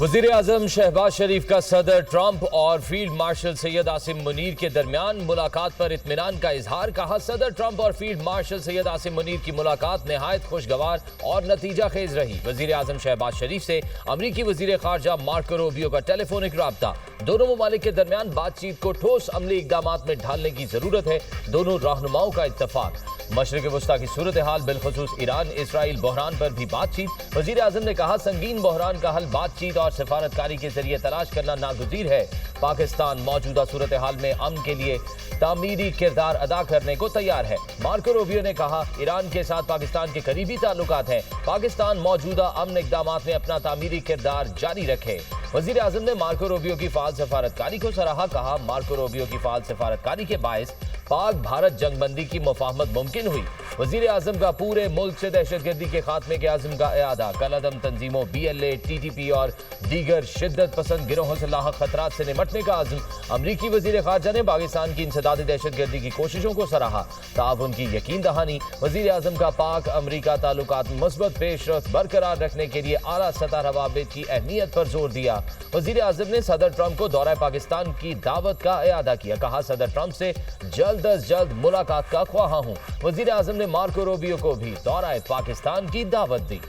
वज़ीर आज़म शहबाज शरीफ का सदर ट्रंप और फील्ड मार्शल सैयद आसिम मुनीर के दरमियान मुलाकात पर इत्मीनान का इजहार। कहा, सदर ट्रंप और फील्ड मार्शल सैयद आसिम मुनीर की मुलाकात निहायत खुशगवार और नतीजा खेज रही। वज़ीर आज़म शहबाज शरीफ से अमरीकी वज़ीर ख़ारजा मार्को रूबियो का टेलीफोनिक राब्ता। दोनों ममालिक के दरमियान बातचीत को ठोस अमली इक़दामात में ढालने की ज़रूरत है। दोनों रहनुमाओं का इत्तफ़ाक़। मशरिक़ वस्ता की सूरत हाल बिलखुसूस ईरान इसराइल बहरान पर भी बातचीत। वज़ीर आज़म ने कहा, संगीन बहरान का हल बातचीत और सिफारतकारी के जरिए तलाश करना नागुज़ीर है। पाकिस्तान मौजूदा सूरत हाल में अमन के लिए तामीरी किरदार अदा करने को तैयार है। मार्को रूबियो ने कहा, ईरान के साथ पाकिस्तान के करीबी ताल्लुकात हैं। पाकिस्तान मौजूदा अमन इक़दामात में अपना तामीरी किरदार जारी रखे। वज़ीर आज़म ने मार्को रूबियो की फ़ाल सफारतकारी को सराहा। कहा, मार्को रूबियो की फ़ाल सफारतकारी के बायस पाक भारत जंगबंदी की मुफाहमत मुमकिन हुई। वज़ीर आज़म का पूरे मुल्क से दहशतगर्दी के खात्मे के आज़म का इआदा। कलअदम तंजीमों BLA, TTP और दीगर शिद्दत पसंद गिरोहों से लाहक खतरात से निमटने का आज़म। अमरीकी वज़ीर ख़ारजा ने पाकिस्तान की इंसदादी दहशतगर्दी की कोशिशों को सराहा। ताउन की यकीन दहानी। वज़ीर आज़म का पाक अमरीका ताल्लुकात में मुस्बत पेशरफ्त बरकरार रखने के लिए आला सतह रवाबित की अहमियत पर जोर दिया। वज़ीर आज़म ने सदर ट्रंप को दौरा पाकिस्तान की दावत का इआदा किया। कहा, सदर ट्रंप से जल्द अज जल्द मुलाकात का ख्वाहा हूँ। वज़ीर आज़म ने मार्को रूबियो को भी दौरा पाकिस्तान की दावत दी।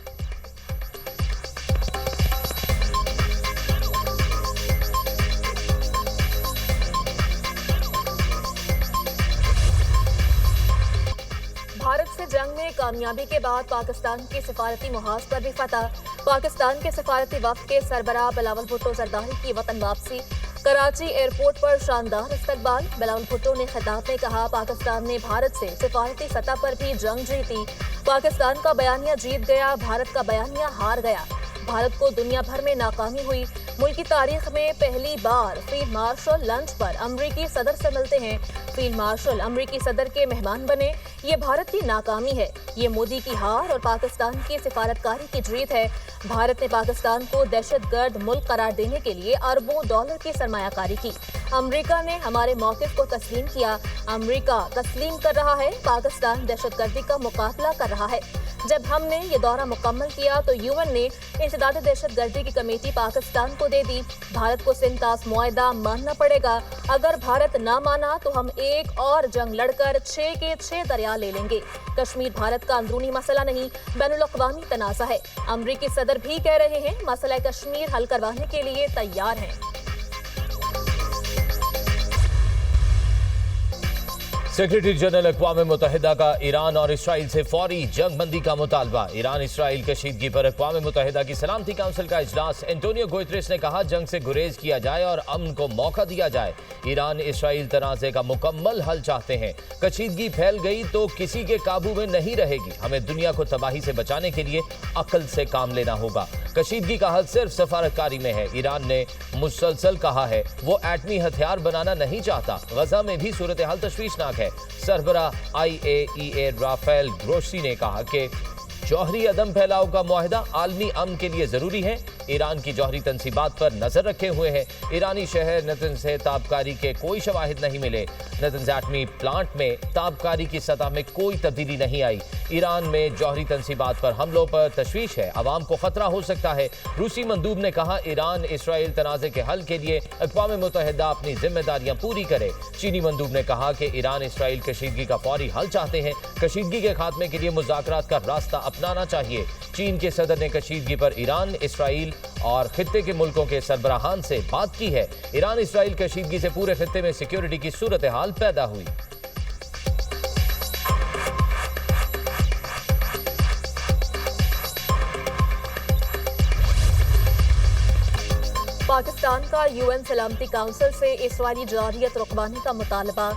भारत से जंग में कामयाबी के बाद पाकिस्तान की सिफारती मुहाज पर भी फतह। पाकिस्तान के सिफारती वफ्द के सरबराह बिलावल भुट्टो जरदारी की वतन वापसी। कराची एयरपोर्ट पर शानदार इस्तकबाल। बिलावल भुट्टो ने खिताब में कहा, पाकिस्तान ने भारत से सिफारती सतह पर भी जंग जीती। पाकिस्तान का बयानिया जीत गया, भारत का बयानिया हार गया। भारत को दुनिया भर में नाकामी हुई। मुल्क की तारीख में पहली बार फील्ड मार्शल लंच पर अमरीकी सदर से मिलते हैं। फील्ड मार्शल अमरीकी सदर के मेहमान बने। ये भारत की नाकामी है। ये मोदी की हार और पाकिस्तान की सिफारतकारी की जीत है। भारत ने पाकिस्तान को दहशतगर्द मुल्क करार देने के लिए अरबों डॉलर की सरमायाकारी की। अमरीका ने हमारे मौक़िफ़ को तस्लीम किया। अमरीका तस्लीम कर रहा है, पाकिस्तान दहशतगर्दी का मुकाबला कर रहा है। जब हमने ये दौरा मुकम्मल किया तो UN ने इंसदादी दहशतगर्दी की कमेटी पाकिस्तान को दे दी। भारत को सिंतास मुआहदा मानना पड़ेगा। अगर भारत ना माना तो हम एक और जंग लड़कर 6 के 6 दरिया ले लेंगे। कश्मीर भारत का अंदरूनी मसला नहीं, बैनुल-अक़वामी तनाज़ा है। अमरीकी सदर भी कह रहे हैं, मसला कश्मीर हल करवाने के लिए तैयार हैं। सेक्रेटरी जनरल अक़वाम मुत्तहिदा का ईरान और इसराइल से फौरी जंग बंदी का मुतालबा। ईरान इसराइल कशीदगी पर अक़वाम मुत्तहिदा की सलामती काउंसिल का इजलास। एंटोनियो गुतेरेस ने कहा, जंग से गुरेज किया जाए और अमन को मौका दिया जाए। ईरान इसराइल तनाज़े का मुकम्मल हल चाहते हैं। कशीदगी फैल गई तो किसी के काबू में नहीं रहेगी। हमें दुनिया को तबाही से बचाने के लिए अक्ल से काम लेना होगा। कशीदगी का हल सिर्फ सफारतकारी में है। ईरान ने मुसलसल कहा है वो एटमी हथियार बनाना नहीं चाहता। गजा में भी सूरत हाल तशवीशनाक है। सरबराह IAEA राफेल ग्रोसी ने कहा कि जौहरी अदम फैलाव का मुआहदा आलमी अमन के लिए जरूरी है। ईरान की जौहरी तनसीबात पर नजर रखे हुए हैं। ईरानी शहर नतंज से ताबकारी के कोई शवाहिद नहीं मिले। नतंज एटमी प्लांट में ताबकारी की सतह में कोई तब्दीली नहीं आई। ईरान में जौहरी तनसीबात पर हमलों पर तशवीश है। अवाम को खतरा हो सकता है। रूसी मंदूब ने कहा, ईरान इसराइल तनाज़े के हल के लिए अक़वाम मुत्तहिदा अपनी जिम्मेदारियां पूरी करे। चीनी मंदूब ने कहा कि ईरान इसराइल कशीदगी का फौरी हल चाहते हैं। कशीदगी के खात्मे के लिए मुज़ाकरात का रास्ता अपनाना चाहिए। चीन के सदर ने कशीदगी पर ईरान, इसराइल और खित्ते के मुल्कों के सरबराहान से बात की है। ईरान इसराइल कशीदगी से पूरे खित्ते में सिक्योरिटी की सूरत हाल पैदा हुई। पाकिस्तान का UN सलामती काउंसिल से इसराइली जारियत रुकवाने का मुतालबा।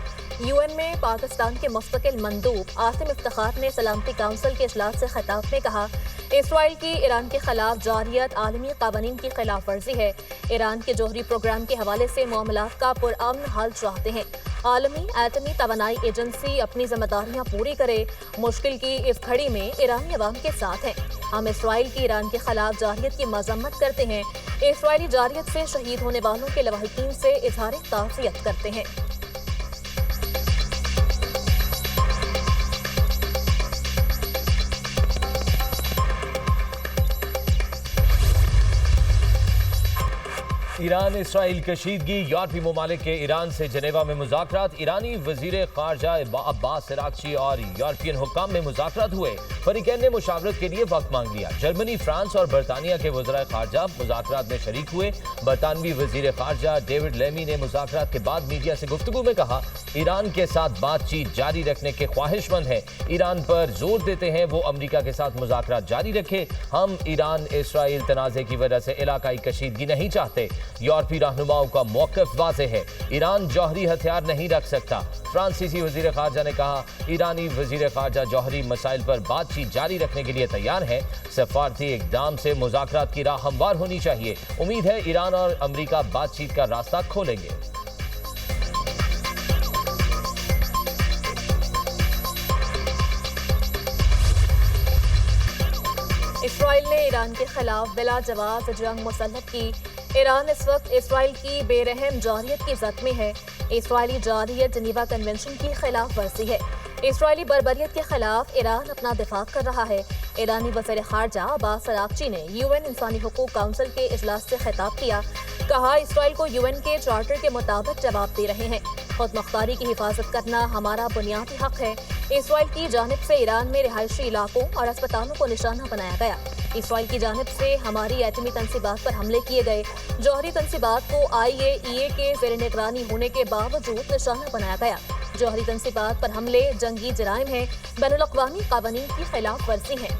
UN में पाकिस्तान के मुस्तकिल मंदूब आसिम इफ्तिखार ने सलामती काउंसिल के इजलास से खिताब में कहा, इसराइल की ईरान के खिलाफ जारियत आलमी कानून की खिलाफ वर्जी है। ईरान के जौहरी प्रोग्राम के हवाले से मामलात का पुरअमन हल चाहते हैं। आलमी एटमी तवानाई एजेंसी अपनी जिम्मेदारियां पूरी करे। मुश्किल की इस घड़ी में ईरानी अवाम के साथ हैं। हम इसराइल की ईरान के खिलाफ जारियत की मजम्मत करते हैं। इसराइली जारियत से शहीद होने वालों के लवाहिकीन से इजहार ताज़ियत करते हैं। ایران اسرائیل کشیدگی، یورپی ممالک کے ایران سے جنیوا میں مذاکرات، ایرانی وزیر خارجہ عباس عراقچی اور یورپین حکام میں مذاکرات ہوئے، فریقین نے مشاورت کے لیے وقت مانگ لیا۔ جرمنی، فرانس اور برطانیہ کے وزرائے خارجہ مذاکرات میں شریک ہوئے۔ برطانوی وزیر خارجہ ڈیوڈ لیمی نے مذاکرات کے بعد میڈیا سے گفتگو میں کہا، ایران کے ساتھ بات چیت جاری رکھنے کے خواہش مند ہیں، ایران پر زور دیتے ہیں وہ امریکہ کے ساتھ مذاکرات جاری رکھے، ہم ایران اسرائیل تنازع کی وجہ سے علاقائی کشیدگی نہیں چاہتے۔ یورپی رہنماؤں کا موقف واضح ہے، ایران جوہری ہتھیار نہیں رکھ سکتا۔ فرانسیسی وزیر خارجہ نے کہا، ایرانی وزیر خارجہ جوہری مسائل پر بات چیت جاری رکھنے کے لیے تیار ہیں، سفارتی اقدام سے مذاکرات کی راہ ہموار ہونی چاہیے، امید ہے ایران اور امریکہ بات چیت کا راستہ کھولیں گے۔ اسرائیل نے ایران کے خلاف بلا جواز جنگ مسلط کی۔ ایران اس وقت اسرائیل کی بے رحم جارحیت کی زد میں ہے۔ اسرائیلی جارحیت جنیوا کنونشن کی خلاف ورزی ہے۔ اسرائیلی بربریت کے خلاف ایران اپنا دفاع کر رہا ہے۔ ایرانی وزیر خارجہ عباس عراقچی نے UN انسانی حقوق کونسل کے اجلاس سے خطاب کیا، کہا اسرائیل کو UN کے چارٹر کے مطابق جواب دے رہے ہیں، خود مختاری کی حفاظت کرنا ہمارا بنیادی حق ہے۔ اسرائیل کی جانب سے ایران میں رہائشی علاقوں اور اسپتالوں کو نشانہ بنایا گیا۔ اسرائیل کی جانب سے ہماری ایٹمی تنصیبات پر حملے کیے گئے۔ جوہری تنصیبات کو IAEA کے زیر نگرانی ہونے کے باوجود نشانہ بنایا گیا۔ جوہری تنصیبات پر حملے جنگی جرائم ہیں، بین الاقوامی قوانین کی خلاف ورزی ہیں۔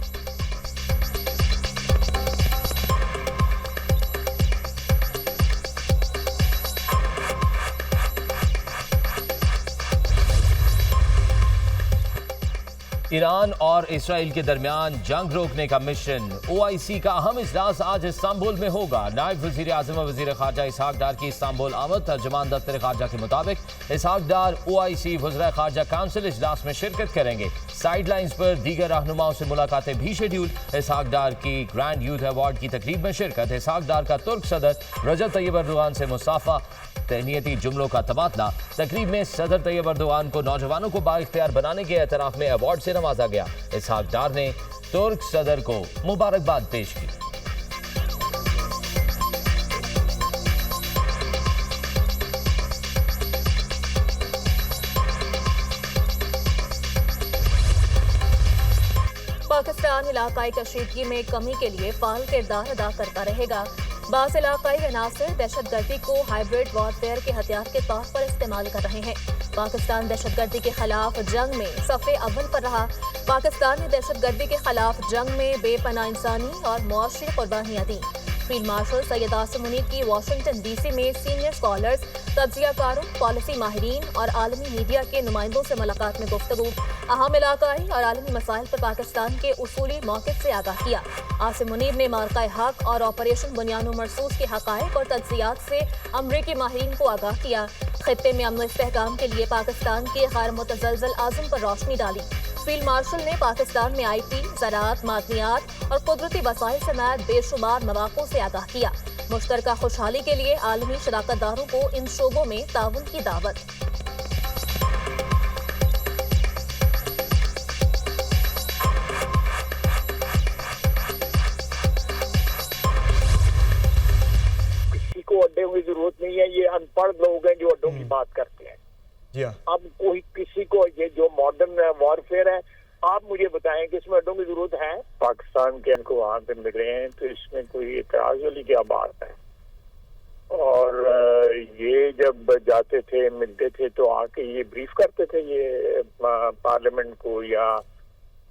ایران اور اسرائیل کے درمیان جنگ روکنے کا مشن، OIC کا اہم اجلاس آج استنبول میں ہوگا۔ نائب وزیر اعظم و وزیر خارجہ اسحاق ڈار کی استنبول آمد، ترجمان دفتر خارجہ کے مطابق اسحاق ڈار OIC وزرائے خارجہ کونسل اجلاس میں شرکت کریں گے۔ سائیڈ لائنز پر دیگر رہنماؤں سے ملاقاتیں بھی شیڈیول۔ اسحاق ڈار کی گرینڈ یوتھ ایوارڈ کی تقریب میں شرکت، اسحاق ڈار کا ترک صدر رجب طیب اردوغان سے مصافحہ، تہنیتی جملوں کا تبادلہ۔ تقریب میں صدر طیب اردوغان کو نوجوانوں کو بااختیار بنانے کے اعتراف میں ایوارڈ سے نوازا گیا۔ اسحاق ڈار نے ترک صدر کو مبارکباد پیش کی۔ پاکستان علاقائی کشیدگی میں کمی کے لیے فعال کردار ادا کرتا رہے گا۔ بعض علاقائی عناصر دہشت گردی کو ہائیبرڈ وارفیئر کے ہتھیار کے طور پر استعمال کر رہے ہیں۔ پاکستان دہشت گردی کے خلاف جنگ میں صف اول پر رہا۔ پاکستان نے دہشت گردی کے خلاف جنگ میں بے پناہ انسانی اور معاشی قربانیاں دیں۔ فیلڈ مارشل سید عاصم منیر کی واشنگٹن DC میں سینئر اسکالرز، تجزیہ کاروں، پالیسی ماہرین اور عالمی میڈیا کے نمائندوں سے ملاقات میں گفتگو، اہم علاقائی اور عالمی مسائل پر پاکستان کے اصولی موقف سے آگاہ کیا۔ عاصم منیر نے مارکہ حق اور آپریشن بنیان و مرصوص کے حقائق اور تجزیات سے امریکی ماہرین کو آگاہ کیا۔ خطے میں امن و استحکام کے لیے پاکستان کے غیر متزلزل عزم پر روشنی ڈالی۔ فیلڈ مارشل نے پاکستان میں IT، زراعت، معدنیات اور قدرتی وسائل سمیت بے شمار مواقع سے آگاہ کیا۔ مشترکہ خوشحالی کے لیے عالمی شراکت داروں کو ان شعبوں میں تعاون کی دعوت۔ کسی کو اڈوں کی ضرورت نہیں ہے، یہ ان پڑھ لوگ ہیں جو اڈوں کی بات کرتے ہیں۔ اب کوئی کسی کو یہ جو ماڈرن وارفیئر ہے، آپ مجھے بتائیں کہ اس میں اڈوں کی ضرورت ہے؟ پاکستان کے ان کو وہاں پہ ملے ہیں تو اس میں کوئی اعتراض والی کیا بات ہے؟ اور یہ جب جاتے تھے ملتے تھے تو آ کے یہ بریف کرتے تھے، یہ پارلیمنٹ کو یا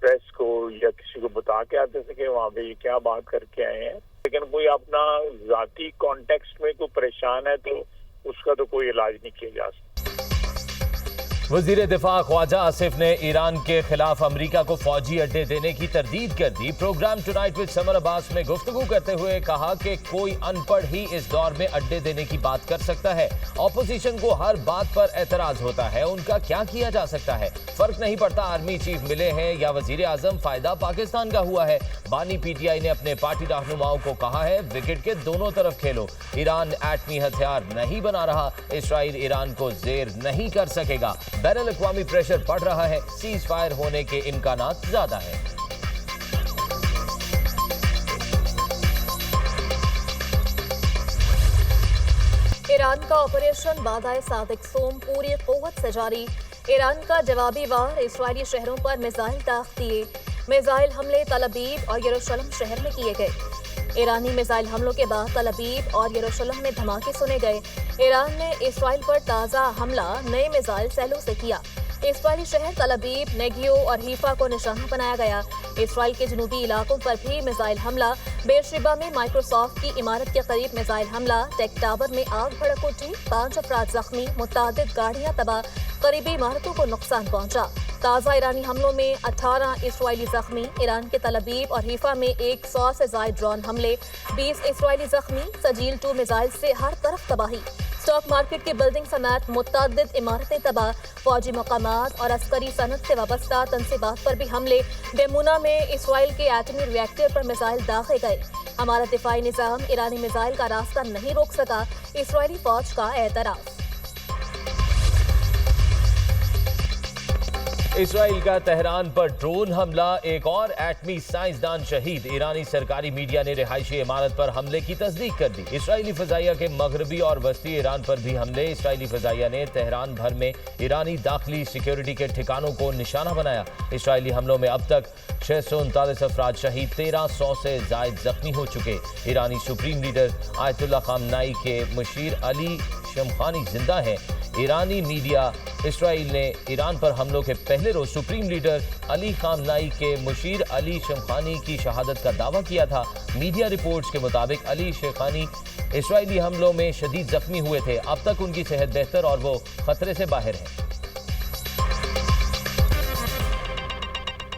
پریس کو یا کسی کو بتا کے آتے تھے کہ وہاں پہ یہ کیا بات کر کے آئے ہیں۔ لیکن کوئی اپنا ذاتی کانٹیکسٹ میں کوئی پریشان ہے تو اس کا تو کوئی علاج نہیں کیا جا سکتا۔ وزیر دفاع خواجہ آصف نے ایران کے خلاف امریکہ کو فوجی اڈے دینے کی تردید کر دی۔ پروگرام ٹونائٹ وتھ سمر عباس میں گفتگو کرتے ہوئے کہا کہ کوئی ان پڑھ ہی اس دور میں اڈے دینے کی بات کر سکتا ہے۔ اپوزیشن کو ہر بات پر اعتراض ہوتا ہے، ان کا کیا کیا جا سکتا ہے؟ فرق نہیں پڑتا آرمی چیف ملے ہیں یا وزیر اعظم، فائدہ پاکستان کا ہوا ہے۔ بانی PTI نے اپنے پارٹی رہنماؤں کو کہا ہے وکٹ کے دونوں طرف کھیلو، ایران ایٹمی ہتھیار نہیں بنا رہا، اسرائیل ایران کو زیر نہیں کر سکے گا۔ بین الاقوامی پریشر بڑھ رہا ہے، سیز فائر ہونے کے امکانات زیادہ ہیں۔ ईरान का ऑपरेशन बादाए सादिक सोम पूरी क़ुव्वत से जारी। ईरान का जवाबी वार इसराइली शहरों पर मिसाइल दाग दिए। मिसाइल हमले तल अबीब और यरूशलेम शहर में किए गए। ईरानी मिसाइल हमलों के बाद तल अबीब और यरूशलेम में धमाके सुने गए। ईरान ने इसराइल पर ताज़ा हमला नए मिसाइल सैलों से किया। इसराइली शहर तल अबीब, नेगियो और हीफा को निशाना बनाया गया। इसराइल के जनूबी इलाकों पर भी मिसाइल हमला। बेरशेबा में माइक्रोसॉफ्ट की इमारत के करीब मिसाइल हमला। टेक टावर में आग भड़क उठी, 5 अफराद जख्मी, मुतादिद गाड़ियां तबाह, करीबी इमारतों को नुकसान पहुंचा। ताज़ा ईरानी हमलों में 18 इसराइली जख्मी। ईरान के तल अबीब और हीफा में 100 से ज़ायद ड्रोन हमले, 20 इसराइली जख्मी। सजील 2 मिसाइल से हर तरफ तबाही। स्टॉक मार्केट की बिल्डिंग समेत मुतअद्दिद इमारतें तबाह। फौजी मकामात और अस्करी सनत से वाबस्ता तनसीबात पर भी हमले। बेमुना में इसराइल के एटमी रिएक्टर पर मिसाइल दागे गए। हमारा दिफाई निज़ाम ईरानी मिसाइल का रास्ता नहीं रोक सका, इसराइली फौज का एतराफ़। इसराइल का तेहरान पर ड्रोन हमला, एक और एटमी साइंसदान शहीद। ईरानी सरकारी मीडिया ने रिहायशी इमारत पर हमले की तस्दीक कर दी। इसराइली फजाइया के मगरबी और वस्ती ईरान पर भी हमले। इसराइली फजाइया ने तेहरान भर में ईरानी दाखिली सिक्योरिटी के ठिकानों को निशाना बनाया। इसराइली हमलों में अब तक 639 अफराद शहीद, 1300 से जायद जख्मी हो चुके। ईरानी सुप्रीम लीडर आयतुल्लाह खामनाई के मुशीर अली शमखानी जिंदा हैं। ईरानी मीडिया इसराइल ने ईरान पर हमलों के पहले रोज सुप्रीम लीडर अली खामनाई के मुशीर अली शमखानी की शहादत का दावा किया था। मीडिया रिपोर्ट्स के मुताबिक अली शमखानी इसराइली हमलों में शदीद जख्मी हुए थे। अब तक उनकी सेहत बेहतर और वो खतरे से बाहर है।